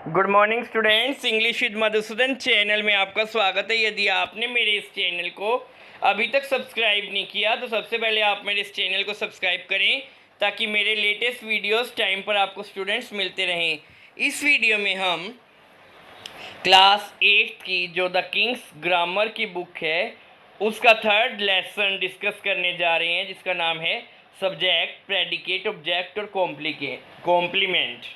Good morning students, English with Madhusudan channel में आपका स्वागत है। यदि आपने मेरे इस चैनल को अभी तक सब्सक्राइब नहीं किया तो सबसे पहले आप मेरे इस चैनल को सब्सक्राइब करें ताकि मेरे लेटेस्ट वीडियोस टाइम पर आपको स्टूडेंट्स मिलते रहें। इस वीडियो में हम क्लास 8 की जो द किंग्स ग्रामर की बुक है उसका थर्ड लेसन डिस्कस करने जा रहे हैं, जिसका नाम है सब्जेक्ट, प्रेडिकेट, ऑब्जेक्ट और कॉम्प्लीमेंट।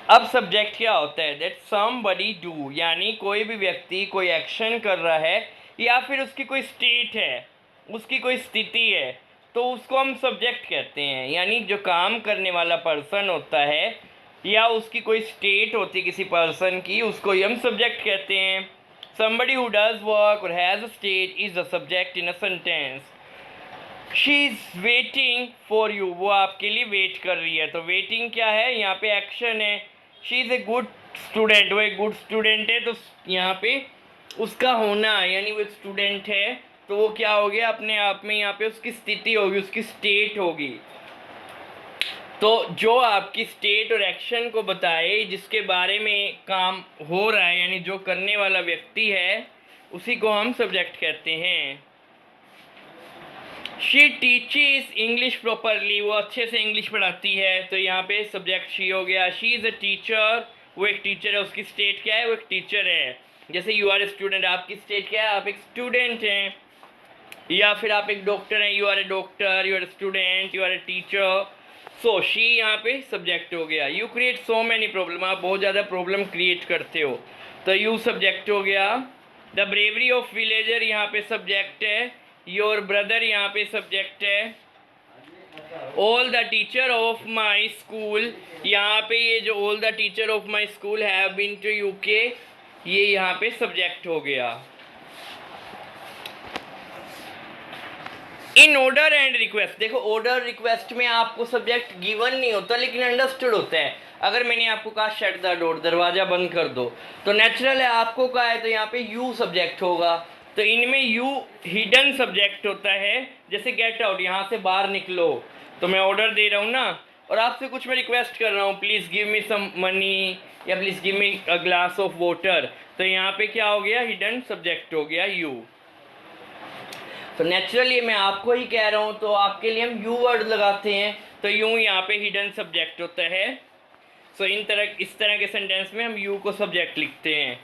अब सब्जेक्ट क्या होता है? दैट समबडी डू, यानी कोई भी व्यक्ति कोई एक्शन कर रहा है या फिर उसकी कोई स्टेट है, उसकी कोई स्थिति है, तो उसको हम सब्जेक्ट कहते हैं। यानी जो काम करने वाला पर्सन होता है या उसकी कोई स्टेट होती है किसी पर्सन की, उसको ही हम सब्जेक्ट कहते हैं। somebody who does work or has a state is the subject in a sentence. She is waiting for you, वो आपके लिए वेट कर रही है। तो वेटिंग क्या है? यहाँ पे एक्शन है। She is a good student, वो एक गुड स्टूडेंट है, तो यहाँ पे उसका होना यानी वो स्टूडेंट है, तो वो क्या हो गया? अपने आप में यहाँ पे उसकी स्थिति होगी, उसकी स्टेट होगी। तो जो आपकी स्टेट और एक्शन को बताए, जिसके बारे में काम हो रहा है, यानी जो करने वाला व्यक्ति है, उसी को हम सब्जेक्ट कहते हैं। शी टीचेस इंग्लिश प्रॉपरली, वो अच्छे से इंग्लिश पढ़ाती है, तो यहाँ पे सब्जेक्ट शी हो गया। शी इज़ अ टीचर, वो एक टीचर है, उसकी स्टेट क्या है? वो एक टीचर है। जैसे यू आर ए स्टूडेंट, आपकी स्टेट क्या है? आप एक स्टूडेंट हैं। या फिर आप एक डॉक्टर हैं, you are a doctor, you are a student, you are a teacher. So she यहाँ पे सब्जेक्ट हो गया। You create so many problem, आप बहुत ज़्यादा प्रॉब्लम क्रिएट करते हो, तो यू सब्जेक्ट हो गया। द ब्रेवरी ऑफ विलेजर यहाँ पे सब्जेक्ट है। योर ब्रदर यहाँ पे सब्जेक्ट है। All the teacher of my school, यहाँ पे ये जो all the teacher of my school have been to UK, ये यहाँ पे सब्जेक्ट हो गया। इन ऑर्डर एंड रिक्वेस्ट, देखो ऑर्डर रिक्वेस्ट में आपको सब्जेक्ट गिवन नहीं होता लेकिन अंडरस्टूड होता है। अगर मैंने आपको कहा शट द डोर, दरवाज़ा बंद कर दो, तो नेचुरल है आपको कहा है तो यहाँ पे यू सब्जेक्ट होगा। तो इनमें यू हिडन सब्जेक्ट होता है। जैसे गेट आउट, यहाँ से बाहर निकलो, तो मैं ऑर्डर दे रहा हूँ ना, और आपसे कुछ मैं रिक्वेस्ट कर रहा हूँ, please give me some money या please give me a glass of water, तो यहाँ पे क्या हो गया? हिडन सब्जेक्ट हो गया यू। तो नेचुरली मैं आपको ही कह रहा हूँ तो आपके लिए हम यू वर्ड लगाते हैं, तो यू यहाँ पे हिडन सब्जेक्ट होता है। सो इस तरह के सेंटेंस में हम यू को सब्जेक्ट लिखते हैं।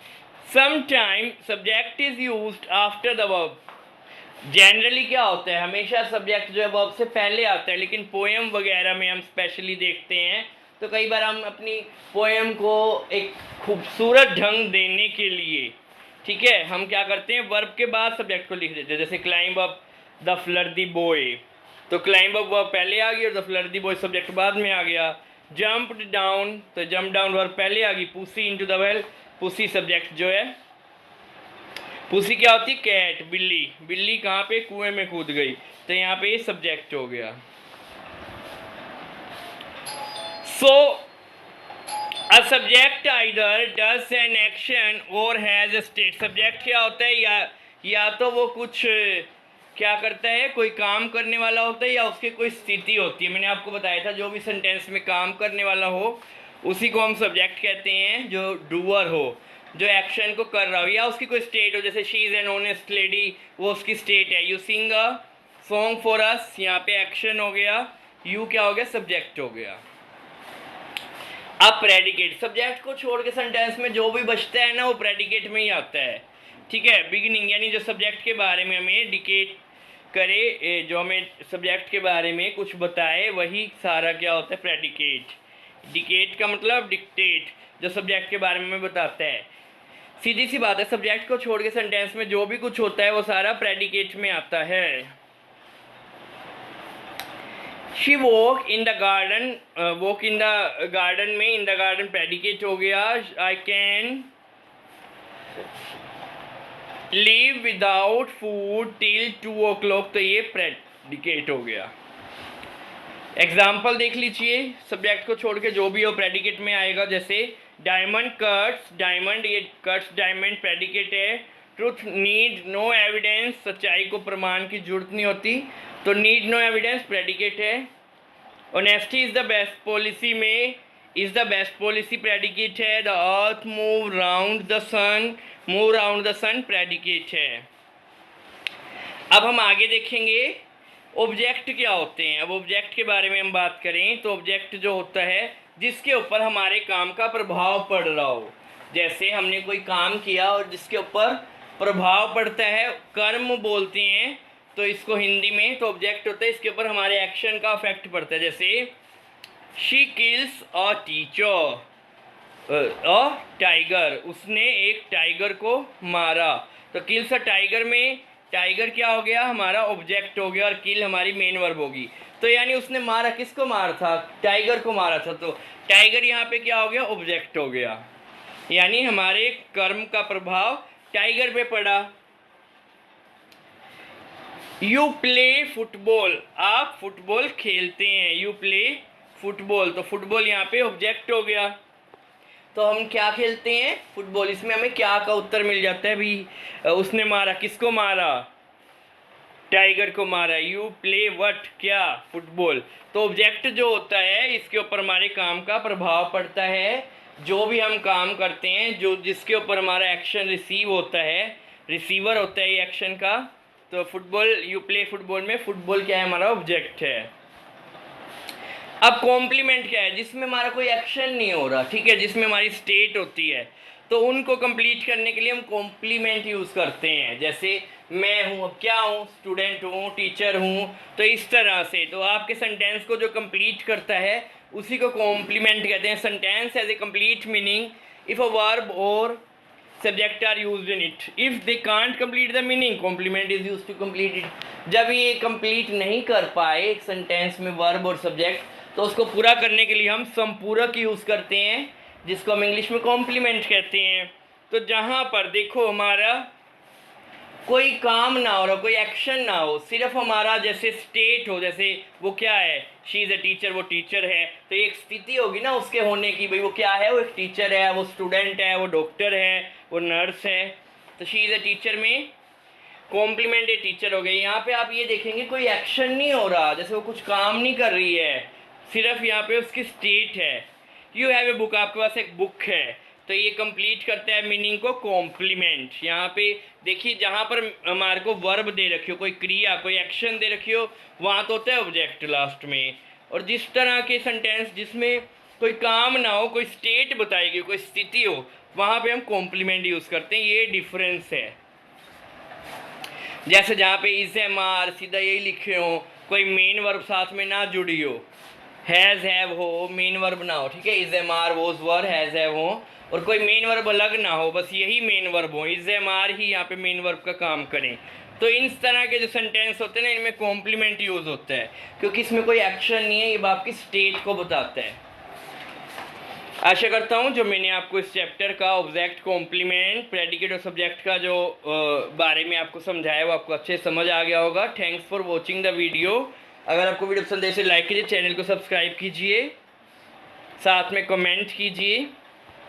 Sometime subject is used after the verb, generally क्या होता है? हमेशा सब्जेक्ट जो है वर्ब से पहले आता है, लेकिन पोएम वगैरह में हम स्पेशली देखते हैं, तो कई बार हम अपनी पोएम को एक खूबसूरत ढंग देने के लिए, ठीक है, हम क्या करते हैं? वर्ब के बाद सब्जेक्ट को लिख देते हैं। जैसे क्लाइंब अप द फ्लर्दी बॉय, तो क्लाइंब अप वर्ब पहले आ गई और द फ्लर्दी बॉय सब्जेक्ट बाद में आ गया। जंप्ड डाउन, तो जंप डाउन वर्ब पहले आ गई। Pussy into the well, pussy subject जो है। पुसी क्या होती? कैट, बिल्ली। बिल्ली कहाँ पे? कुएं में कूद गई, तो यहाँ पे ये सब्जेक्ट हो गया। So a subject either does an action और हैज़ अ स्टेट। सब्जेक्ट क्या होता है? या तो वो कुछ क्या करता है, कोई काम करने वाला होता है, या उसकी कोई स्थिति होती है। मैंने आपको बताया था जो भी सेंटेंस में काम करने वाला हो उसी को हम सब्जेक्ट कहते हैं, जो डूअर हो, जो एक्शन को कर रहा हो, या उसकी कोई स्टेट हो। जैसे she is an honest lady, वो उसकी स्टेट है। You sing a song for us, यहाँ पे एक्शन हो गया, यू क्या हो गया? सब्जेक्ट हो गया। अब प्रेडिकेट, सब्जेक्ट को छोड़ के सेंटेंस में जो भी बचता है ना, वो प्रेडिकेट में ही आता है, ठीक है। बिगिनिंग यानी जो सब्जेक्ट के बारे में हमें डिकेट करे, जो हमें सब्जेक्ट के बारे में कुछ बताए, वही सारा क्या होता है? प्रेडिकेट। डिकेट का मतलब डिक्टेट, जो सब्जेक्ट के बारे में हमें बताता है। सीधी सी बात है, सब्जेक्ट को छोड़ के सेंटेंस में जो भी कुछ होता है वो सारा प्रेडिकेट में आता है। She walk in the garden, walk in the garden में इन द गार्डन प्रेडिकेट हो गया। I can leave without food till 2 o'clock, तो ये प्रेडिकेट हो गया। एग्जाम्पल देख लीजिए, सब्जेक्ट को छोड़ के जो भी हो प्रेडिकेट में आएगा। जैसे डायमंड कट्स, डायमंड, ये कट्स डायमंड प्रेडिकेट है। ट्रुथ नीड नो एविडेंस, सच्चाई को प्रमाण की जरूरत नहीं होती, तो नीड नो एविडेंस प्रेडिकेट है। Honesty is the best policy में is the best policy predicate है। The earth move round the sun predicate है। अब हम आगे देखेंगे ऑब्जेक्ट क्या होते हैं। अब ऑब्जेक्ट के बारे में हम बात करें तो ऑब्जेक्ट जो होता है जिसके ऊपर हमारे काम का प्रभाव पड़ रहा हो। जैसे हमने कोई काम किया और जिसके ऊपर प्रभाव पड़ता है, कर्म बोलते हैं तो इसको हिंदी में, तो ऑब्जेक्ट होता है इसके ऊपर हमारे एक्शन का इफेक्ट पड़ता है। जैसे she kills a teacher, a tiger, उसने एक टाइगर को मारा। तो किल्स अ टाइगर में टाइगर क्या हो गया, हमारा ऑब्जेक्ट हो गया, और किल हमारी मेन वर्ब होगी। तो यानी उसने मारा, किसको मारा था, टाइगर को मारा था, तो टाइगर यहाँ पे क्या हो गया, ऑब्जेक्ट हो गया। यानी हमारे कर्म का प्रभाव टाइगर पे पड़ा। यू प्ले फुटबॉल, आप फुटबॉल खेलते हैं। यू प्ले फुटबॉल, तो फुटबॉल यहाँ पे ऑब्जेक्ट हो गया। तो हम क्या खेलते हैं, फुटबॉल। इसमें हमें क्या का उत्तर मिल जाता है भी, उसने मारा, किसको मारा, टाइगर को मारा। यू प्ले व्हाट, क्या, फुटबॉल। तो ऑब्जेक्ट जो होता है इसके ऊपर हमारे काम का प्रभाव पड़ता है। जो भी हम काम करते हैं, जो जिसके ऊपर हमारा एक्शन रिसीव होता है, रिसीवर होता है ये एक्शन का। तो फुटबॉल, यू प्ले फुटबॉल में फुटबॉल क्या है, हमारा ऑब्जेक्ट है। अब कॉम्प्लीमेंट क्या है, जिसमें हमारा कोई एक्शन नहीं हो रहा, ठीक है, जिसमें हमारी स्टेट होती है, तो उनको कंप्लीट करने के लिए हम कॉम्प्लीमेंट यूज़ करते हैं। जैसे मैं हूँ, अब क्या हूँ, स्टूडेंट हूँ, टीचर हूँ, तो इस तरह से। तो आपके सेंटेंस को जो कंप्लीट करता है उसी को कॉम्प्लीमेंट कहते हैं। Sentence has a complete meaning if a verb और subject are used in it. If they can't complete the meaning, complement is used to complete it. जब ये कंप्लीट नहीं कर पाए एक सेंटेंस में वर्ब और सब्जेक्ट, तो उसको पूरा करने के लिए हम संपूरक यूज़ करते हैं, जिसको हम इंग्लिश में कॉम्प्लीमेंट कहते हैं। तो जहाँ पर देखो हमारा कोई काम ना हो रहा, कोई एक्शन ना हो, सिर्फ हमारा जैसे स्टेट हो, जैसे वो क्या है, शी इज़ अ टीचर, वो टीचर है, तो एक स्थिति होगी ना उसके होने की, भाई वो क्या है, वो एक टीचर है, वो स्टूडेंट है, वो डॉक्टर है, वो नर्स है। तो शी इज़ अ टीचर में कॉम्प्लीमेंट ए टीचर हो गई। यहाँ पे आप ये देखेंगे कोई एक्शन नहीं हो रहा, जैसे वो कुछ काम नहीं कर रही है, सिर्फ यहाँ पे उसकी स्टेट है। यू हैव ए बुक, आपके पास एक बुक है, तो ये कंप्लीट करता है मीनिंग को कॉम्प्लीमेंट। यहाँ पे देखिए जहाँ पर हमारे को वर्ब दे रखी हो, कोई क्रिया, कोई एक्शन दे रखी हो, वहाँ तो होता है ऑब्जेक्ट लास्ट में। और जिस तरह के सेंटेंस जिसमें कोई काम ना हो, कोई स्टेट बताएगी, कोई स्थिति हो, वहाँ पे हम कॉम्प्लीमेंट यूज़ करते हैं। ये डिफरेंस है। जैसे जहाँ पे इज एम आर सीधा यही लिखे हो, कोई मेन वर्ब साथ में ना जुड़ी हो, हैज़ हैव हो, मेन वर्ब ना हो, ठीक है, is am are was were has have हो, और कोई मेन वर्ब अलग ना हो, बस यही मेन वर्ब हो, इज एम आर ही यहाँ पे मेन वर्ब का काम करें। तो इस तरह के जो सेंटेंस होते हैं ना, इनमें कॉम्प्लीमेंट यूज़ होता है, क्योंकि इसमें कोई एक्शन नहीं है, ये आपकी स्टेट को बताता है। आशा करता हूँ जो मैंने आपको इस चैप्टर का ऑब्जेक्ट, कॉम्प्लीमेंट, प्रेडिकेट और सब्जेक्ट का जो बारे में आपको समझाया वो आपको अच्छे समझ आ गया होगा। Thanks for watching the video. अगर आपको वीडियो पसंद है इसे लाइक कीजिए, चैनल को सब्सक्राइब कीजिए, साथ में कमेंट कीजिए।